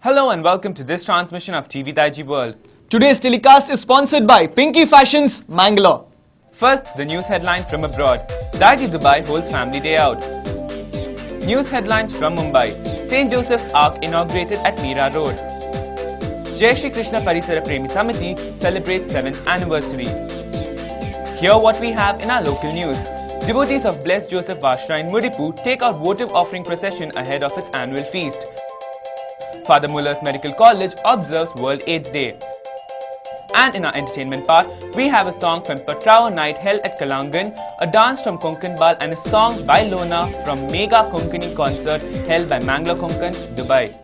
Hello and welcome to this transmission of TV Daijiworld. Today's telecast is sponsored by Pinky Fashions, Mangalore. First, the news headline from abroad. Daiji Dubai holds Family Day out. News headlines from Mumbai. St. Joseph's Ark inaugurated at Mira Road. Jai Shri Krishna Parisara Premi Samiti celebrates 7th anniversary. Hear what we have in our local news. Devotees of Blessed Joseph Vashrine Mudipu take out votive offering procession ahead of its annual feast. Father Muller's Medical College observes World AIDS Day. And in our entertainment part, we have a song from Patrao Night held at Kalangan, a dance from Konkan Bal and a song by Lona from Mega Konkani concert held by Mangalore Konkans, Dubai.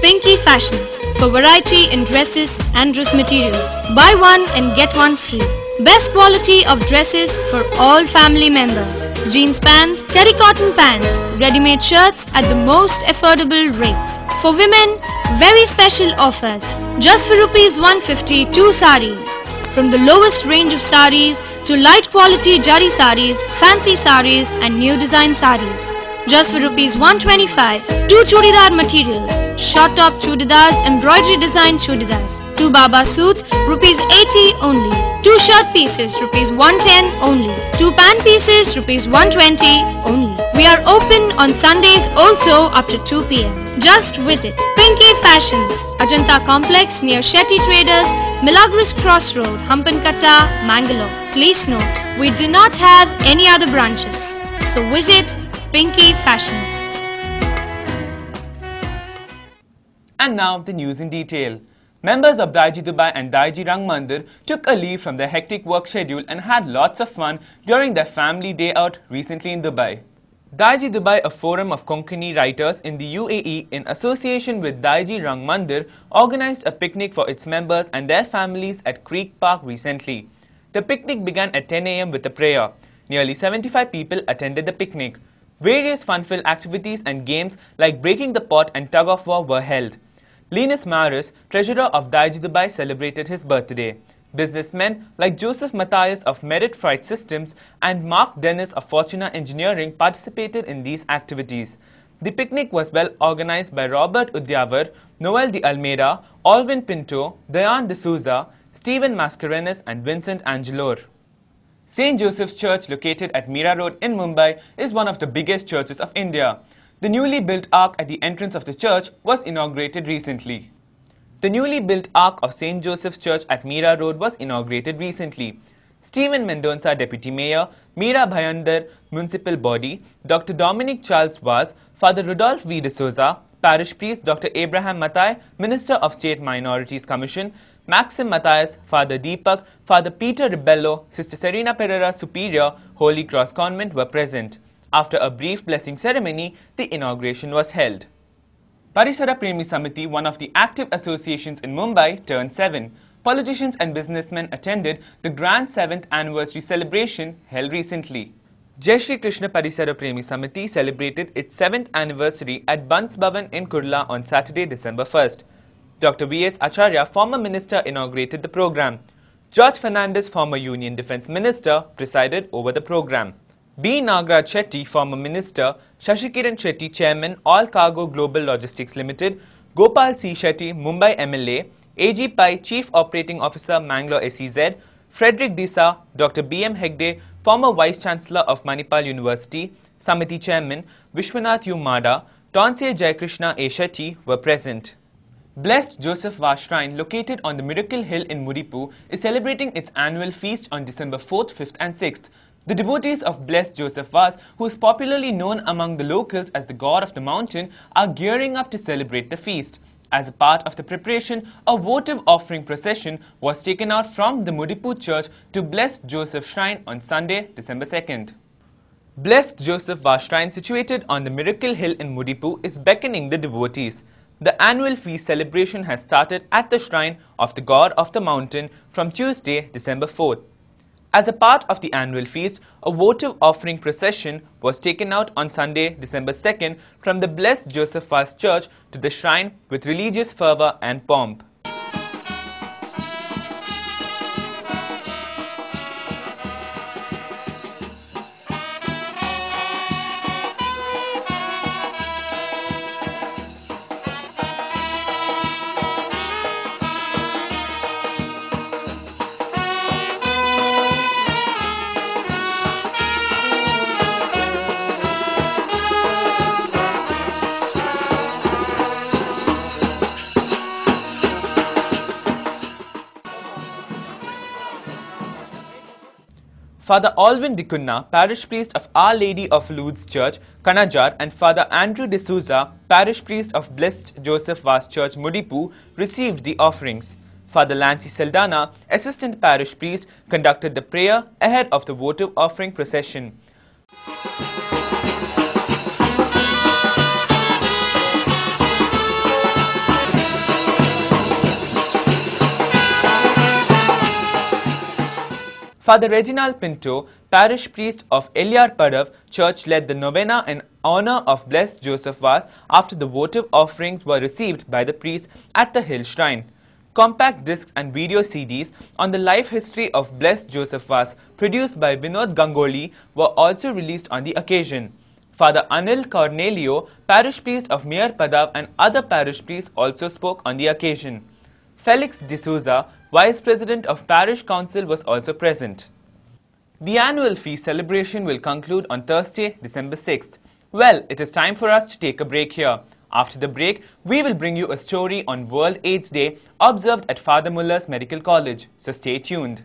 Pinky Fashions for variety in dresses and dress materials. Buy one and get one free. Best quality of dresses for all family members. Jeans pants, terry cotton pants, ready-made shirts at the most affordable rates. For women, very special offers. Just for ₹150, 2 saris. From the lowest range of saris to light quality jari saris, fancy saris and new design saris. Just for ₹125, 2 chudidar material. Short top chudidars, embroidery design chudidars. 2 baba suits, ₹80 only. 2 shirt pieces, ₹110 only. 2 pant pieces, ₹120 only. We are open on Sundays also up to 2 p.m. Just visit Pinky Fashions, Ajanta Complex near Shetty Traders, Milagros Crossroad, Hampankatta, Mangalore. Please note, we do not have any other branches. So visit Pinky Fashions. And now the news in detail. Members of Daiji Dubai and Daiji Rang Mandir took a leave from their hectic work schedule and had lots of fun during their family day out recently in Dubai. Daiji Dubai, a forum of Konkani writers in the UAE in association with Daiji Rang Mandir, organized a picnic for its members and their families at Creek Park recently. The picnic began at 10 a.m. with a prayer. Nearly 75 people attended the picnic. Various fun-filled activities and games like breaking the pot and tug-of-war were held. Linus Maris, treasurer of Daiji Dubai, celebrated his birthday. Businessmen like Joseph Matthias of Merit Freight Systems and Mark Dennis of Fortuna Engineering participated in these activities. The picnic was well organized by Robert Udyavar, Noel de Almeida, Alvin Pinto, Dayan de Souza, Stephen Mascarenas and Vincent Angelor. St. Joseph's Church, located at Mira Road in Mumbai, is one of the biggest churches of India. The newly built ark at the entrance of the church was inaugurated recently. The newly built ark of St. Joseph's Church at Mira Road was inaugurated recently. Stephen Mendonca, Deputy Mayor, Mira Bhayandar, Municipal Body, Dr. Dominic Charles Vaz, Father Rudolph V. de Souza, Parish Priest Dr. Abraham Matai, Minister of State Minorities Commission, Maxim Matthias, Father Deepak, Father Peter Ribello, Sister Serena Pereira Superior, Holy Cross Convent were present. After a brief blessing ceremony, the inauguration was held. Parisara Premi Samiti, one of the active associations in Mumbai, turned 7. Politicians and businessmen attended the grand 7th anniversary celebration held recently. Jai Shri Krishna Parisara Premi Samiti celebrated its 7th anniversary at Bans Bhavan in Kurla on Saturday, December 1st. Dr. V.S. Acharya, former minister, inaugurated the program. George Fernandez, former Union Defence Minister, presided over the program. B. Nagaraj Shetty, former minister, Shashikiran Shetty, chairman, All Cargo Global Logistics Limited, Gopal C. Shetty, Mumbai MLA, A.G. Pai, Chief Operating Officer, Mangalore SEZ, Frederick Disa, Dr. B.M. Hegde, former Vice Chancellor of Manipal University, Samiti Chairman, Vishwanath U. Mada, Tonsei Jayakrishna A. Shetty were present. Blessed Joseph Vashrine, located on the Miracle Hill in Mudipu, is celebrating its annual feast on December 4th, 5th and 6th. The devotees of Blessed Joseph Vas, who is popularly known among the locals as the god of the mountain, are gearing up to celebrate the feast. As a part of the preparation, a votive offering procession was taken out from the Mudipu church to Blessed Joseph Shrine on Sunday, December 2nd. Blessed Joseph Vas Shrine, situated on the Miracle Hill in Mudipu, is beckoning the devotees. The annual feast celebration has started at the shrine of the god of the mountain from Tuesday, December 4th. As a part of the annual feast, a votive offering procession was taken out on Sunday, December 2nd from the Blessed Joseph Vas Church to the shrine with religious fervour and pomp. Father Alvin Dikunna, parish priest of Our Lady of Lourdes Church, Kanajar, and Father Andrew D'Souza, parish priest of Blessed Joseph Vaz Church, Mudipu, received the offerings. Father Lancy Saldana, assistant parish priest, conducted the prayer ahead of the votive offering procession. Father Reginald Pinto, parish priest of Eliar Padav Church, led the novena in honor of Blessed Joseph Vaz after the votive offerings were received by the priest at the Hill Shrine. Compact discs and video CDs on the life history of Blessed Joseph Vaz, produced by Vinod Gangoli, were also released on the occasion. Father Anil Cornelio, parish priest of Mayor Padav, and other parish priests also spoke on the occasion. Felix D'Souza, Vice President of Parish Council, was also present. The annual feast celebration will conclude on Thursday, December 6th. Well, it is time for us to take a break here. After the break, we will bring you a story on World AIDS Day observed at Father Muller's Medical College, so stay tuned.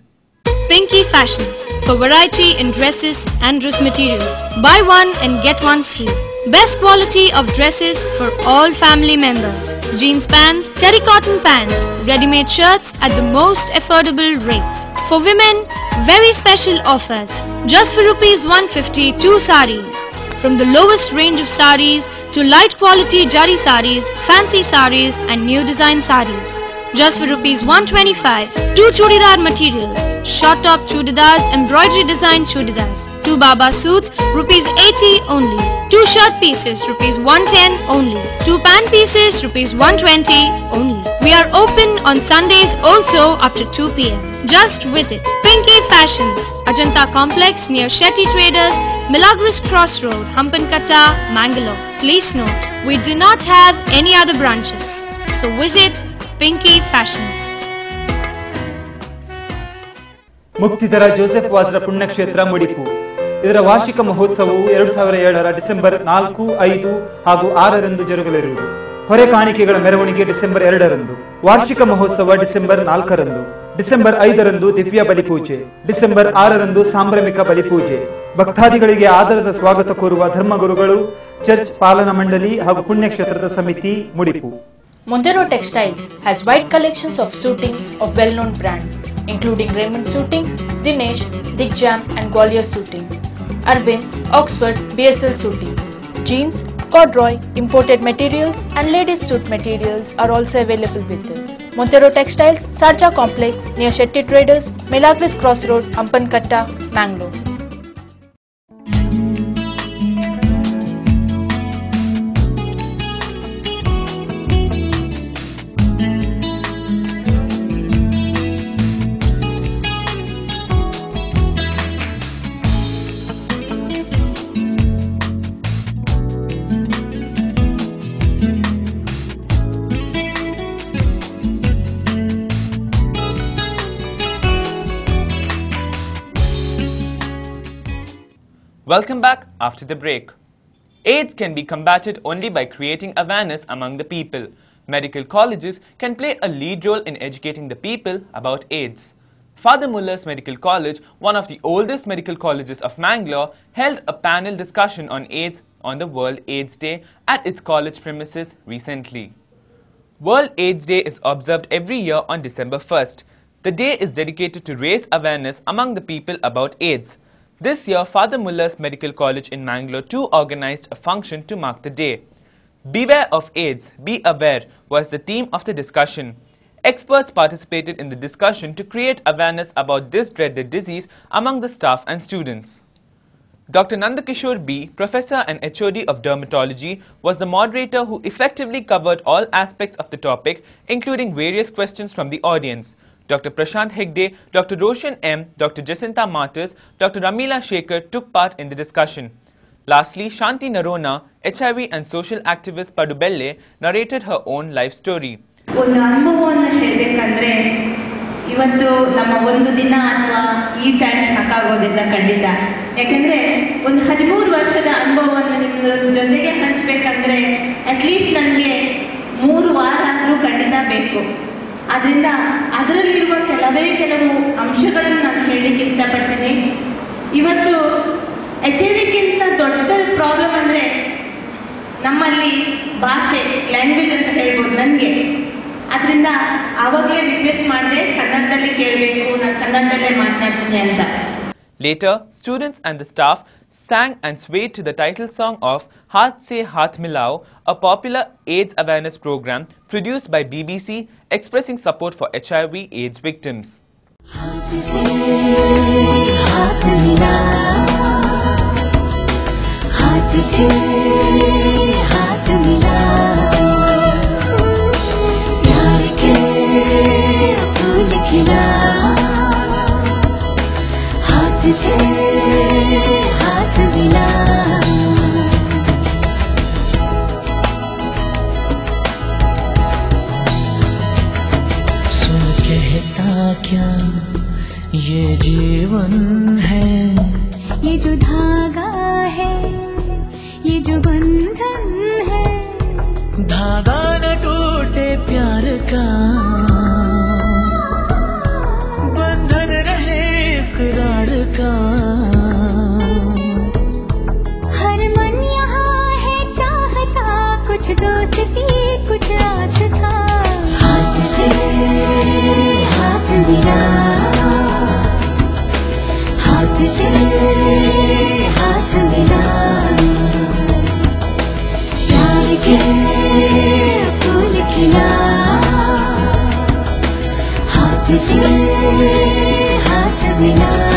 Pinky Fashions, for variety in dresses and dress materials. Buy one and get one free. Best quality of dresses for all family members. Jeans pants, terry cotton pants, ready-made shirts at the most affordable rates. For women, very special offers. Just for Rs 150, 2 saris. From the lowest range of saris to light quality jari saris, fancy saris and new design saris. Just for Rs 125, 2 chudidar material. Short top chudidars, embroidery design chudidars. 2 baba suits, Rs 80 only. 2 shirt pieces, Rs 110 only. 2 pant pieces, Rs 120 only. We are open on Sundays also up to 2 p.m. Just visit Pinky Fashions, Ajanta Complex near Shetty Traders, Milagros Crossroad, Hampankatta, Mangalore. Please note, we do not have any other branches. So visit Pinky Fashions. ಮುಕ್ತಿಧರ Joseph ವಾಜ್ರ ಪುಣ್ಯಕ್ಷೇತ್ರ ಮುಡಿಪು. ಇದರ ವಾರ್ಷಿಕ ಮಹೋತ್ಸವವು 2007ರ December 4, 5 ಹಾಗೂ 6ರಂದು ಜರುಗಲಿರುವುದು. ಹೊರೆ ಕಾಣಿಕೆಗಳ ಮೆರವಣಿಗೆ December 2ರಂದು. ವಾರ್ಷಿಕ ಮಹೋತ್ಸವ ಡಿಸೆಂಬರ್ 4ರಂದು. ಡಿಸೆಂಬರ್ 5ರಂದು ದಿವ್ಯ ಬಲಿಪೂಜೆ. ಡಿಸೆಂಬರ್ 6ರಂದು ಸಾಂಭ್ರಮಿಕ ಬಲಿಪೂಜೆ. ಭಕ್ತಾದಿಗಳಿಗೆ ಆದರದ ಸ್ವಾಗತ ಕೋರುವ ಧರ್ಮಗುರುಗಳು, ಚರ್ಚ್ ಪಾಲನಾ ಮಂಡಳಿ ಹಾಗೂ ಪುಣ್ಯಕ್ಷೇತ್ರದ ಸಮಿತಿ, ಮುಡಿಪು. Montero Textiles has wide collections of suitings of well-known brands, including Raymond Suitings, Dinesh, Digjam and Gwalior Suiting, Arvind, Oxford, BSL Suitings. Jeans, corduroy, imported materials and ladies suit materials are also available with us. Montero Textiles, Sarja Complex near Shetty Traders, Milagros Crossroad, Hampankatta, Mangalore. Welcome back after the break. AIDS can be combated only by creating awareness among the people. Medical colleges can play a lead role in educating the people about AIDS. Father Muller's Medical College, one of the oldest medical colleges of Mangalore, held a panel discussion on AIDS on the World AIDS Day at its college premises recently. World AIDS Day is observed every year on December 1st. The day is dedicated to raise awareness among the people about AIDS. This year, Father Muller's Medical College in Mangalore too organized a function to mark the day. Beware of AIDS, be aware was the theme of the discussion. Experts participated in the discussion to create awareness about this dreaded disease among the staff and students. Dr. Nandakishore B., Professor and HOD of Dermatology, was the moderator who effectively covered all aspects of the topic, including various questions from the audience. Dr. Prashant Hegde, Dr. Roshan M., Dr. Jacinta Martyrs, Dr. Ramila Shekhar took part in the discussion. Lastly, Shanti Narona, HIV and social activist Padubelle, narrated her own life story. ಒಂದು ಅನುಭವವನ್ನು ಹೇಳಬೇಕಂದ್ರೆ ಇವತ್ತು ನಮ್ಮ ಒಂದು ದಿನ ಅಥವಾ ಈ time ಸಾಕಾಗೋದಿಲ್ಲ ಖಂಡಿತ. ಯಾಕಂದರೆ ಒಂದು 13 ವರ್ಷದ ಅನುಭವವನ್ನು ನಿಮ್ಮ ಜೊತೆಗೆ ಹಂಚಬೇಕಂದ್ರೆ ಅಟ್ಲೀಸ್ಟ್ ನನಗೆ 3 ವಾರ ಆದರೂ ಖಂಡಿತ ಬೇಕು. ಆದ್ದರಿಂದ ಅದರಲ್ಲಿರುವ ಕೆಲವು ಅಂಶಗಳನ್ನು ನಾನು ಹೇಳಲಿಕ್ಕೆ ಇಷ್ಟಪಡ್ತೀನಿ. ಇವತ್ತು HIV ದೊಡ್ಡ ಪ್ರಾಬ್ಲಮ್ ಅಂದರೆ ನಮ್ಮಲ್ಲಿ ಭಾಷೆ, ಲ್ಯಾಂಗ್ವೇಜ್ ಅಂತ ಹೇಳ್ಬೋದು ನನಗೆ. ಅದರಿಂದ ಆವಾಗಲೇ ರಿಕ್ವೆಸ್ಟ್ ಮಾಡಿದೆ ಕನ್ನಡದಲ್ಲಿ ಕೇಳಬೇಕು, ನಾನು ಕನ್ನಡದಲ್ಲೇ ಮಾತನಾಡ್ತೀನಿ ಅಂತ. Later, students and the staff sang and swayed to the title song of Haath Se Haath Milao, a popular AIDS awareness program produced by BBC expressing support for HIV/AIDS victims. Haath se haath milao, haath se haath milao, प्यार के फूल खिलाओ, हाथ से हाथ मिलाओ. सुन कहता क्या ये जीवन है, ये जो धागा है, ये जो बंधन है, धागा न टूटे प्यार का, बंधन रहे इकरार का. हर मन यहाँ है चाहता, कुछ दोस्ती कुछ आस था. हाथ से हाथ मिलाओ, हाथ से हाथ मिलाओ, प्यार के फूल खिलाओ, हाथ से हाथ मिलाओ.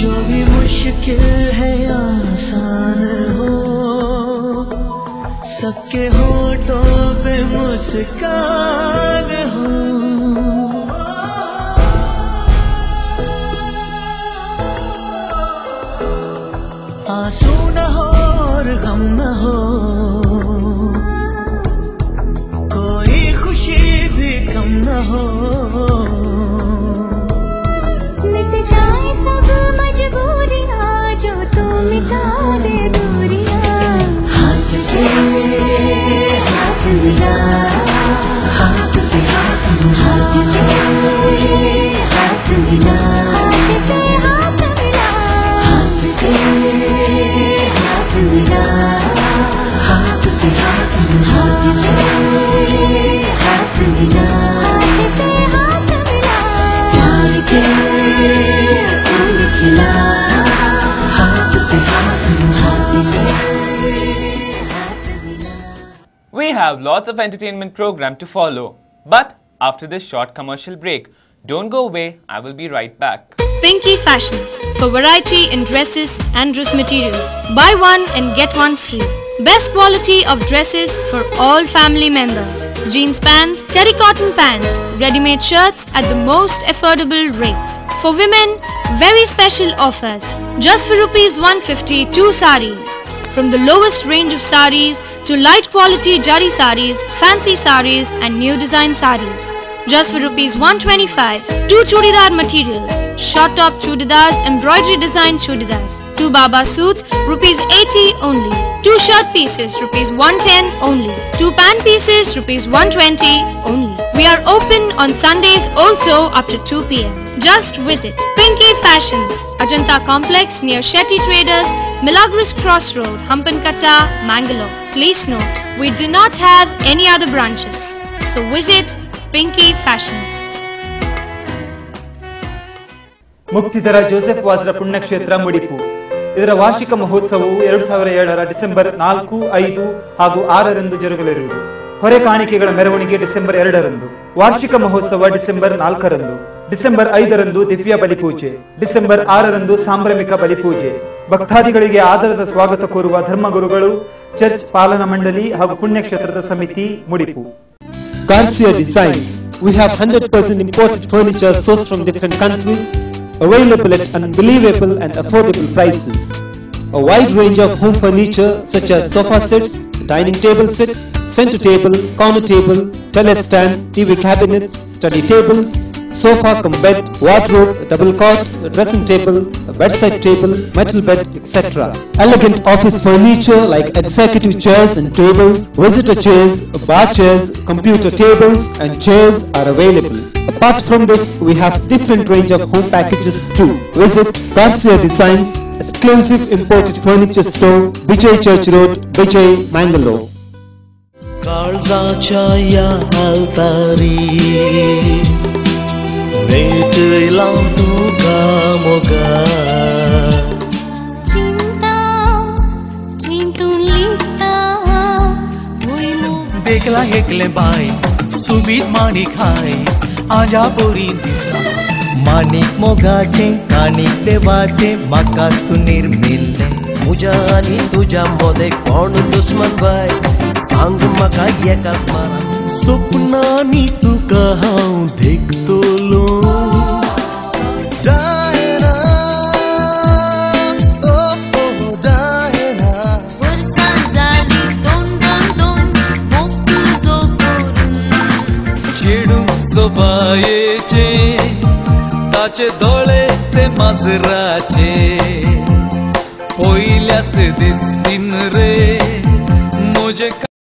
जो भी मुश्किल है आसान हो, सबके होठों पे मुस्कान हो. आंसू न हो और गम न हो, कोई खुशी भी कम न हो. मिट जाए सब मजबूरियां, जो तू मिटा दे दूरियां. हाथ से हाथ मिलाओ, हाथ से हाथ मिलाओ, हाथ से हाथ मिलाओ, हाथ से हाथ मिलाओ, हाथ से हाथ मिलाओ, हाथ से हाथ मिलाओ, हाथ से हाथ मिलाओ, प्यार के फूल खिलाओ, हाथ से हाथ मिलाओ, हाथ से हाथ मिलाओ. We have lots of entertainment program to follow, but after this short commercial break. Don't go away, I will be right back. Pinky Fashions for variety in dresses and dress materials. Buy one and get one free. Best quality of dresses for all family members. Jeans pants, terrycotton pants, ready-made shirts at the most affordable rates. For women, very special offers. Just for ₹150, 2 sarees. From the lowest range of sarees to light quality jari sarees, fancy sarees and new design sarees. Just for ₹125, 2 chudidar materials, short top chudidars, embroidery design chudidars, 2 baba suits, ₹80 only, 2 shirt pieces, ₹110 only, 2 pant pieces, ₹120 only. We are open on Sundays also up to 2 p.m. Just visit Pinky Fashions, Ajanta Complex near Shetty Traders, Milagros Crossroad, Hampankatta, Mangalore. Please note, we do not have any other branches. So visit Pinky Fashions. ಮುಕ್ತಿಧರ Joseph ವಾಜ್ರ ಪುಣ್ಯಕ್ಷೇತ್ರ ಮುಡಿಪು. ಇದರ ವಾರ್ಷಿಕ ಮಹೋತ್ಸವವು 2007ರ December 4, 5 ಹಾಗೂ 6ರಂದು ಜರುಗಲಿರುವುದು. ಹೊರೆ ಕಾಣಿಕೆಗಳ ಮೆರವಣಿಗೆ December 2ರಂದು. ವಾರ್ಷಿಕ ಮಹೋತ್ಸವ ಡಿಸೆಂಬರ್ 4ರಂದು. ಡಿಸೆಂಬರ್ 5ರಂದು ದಿವ್ಯ ಬಲಿಪೂಜೆ. ಡಿಸೆಂಬರ್ 6ರಂದು ಸಾಂಭ್ರಮಿಕ ಬಲಿಪೂಜೆ. ಭಕ್ತಾದಿಗಳಿಗೆ ಆದರದ ಸ್ವಾಗತ ಕೋರುವ ಧರ್ಮಗುರುಗಳು, ಚರ್ಚ್ ಪಾಲನಾ ಮಂಡಳಿ ಹಾಗೂ ಪುಣ್ಯಕ್ಷೇತ್ರದ ಸಮಿತಿ ಮುಡಿಪು. Garcia Designs. We have 100% imported furniture sourced from different countries, available at unbelievable and affordable prices. A wide range of home furniture such as sofa sets, dining table set, center table, corner table, telestand, TV cabinets, study tables, sofa cum bed, wardrobe, double cot, dressing table, a bedside table, metal bed, etc. Elegant office furniture like executive chairs and tables, visitor chairs, bar chairs, computer tables and chairs are available. Apart from this, we have different range of home packages too. Visit Garcia Designs, exclusive imported furniture store, Vijay Church Road, Vijay, Mangalore. काळजाच्या या हालतारी भेटला तुका मोगा चिंता चिंतून लिहिता देखला हेकले bye सुबीत माणिक हाय आजा पोरी दिसता माणिक मोगाचे काणिक देवाचे माकास तू निर्मिल्ले मुझा आणि तुझ्या मध्ये कोण दुश्मन बाय सांग मका एका स्मरण स्वप्नानी तुका हांव देखतलो डायना ओ डायना वर्सां जाली दोन मोग तुजो करून चेडू सोबायेचे ताचे दोळे ते माजराचे पयल्यास दिसतीन रे मुझे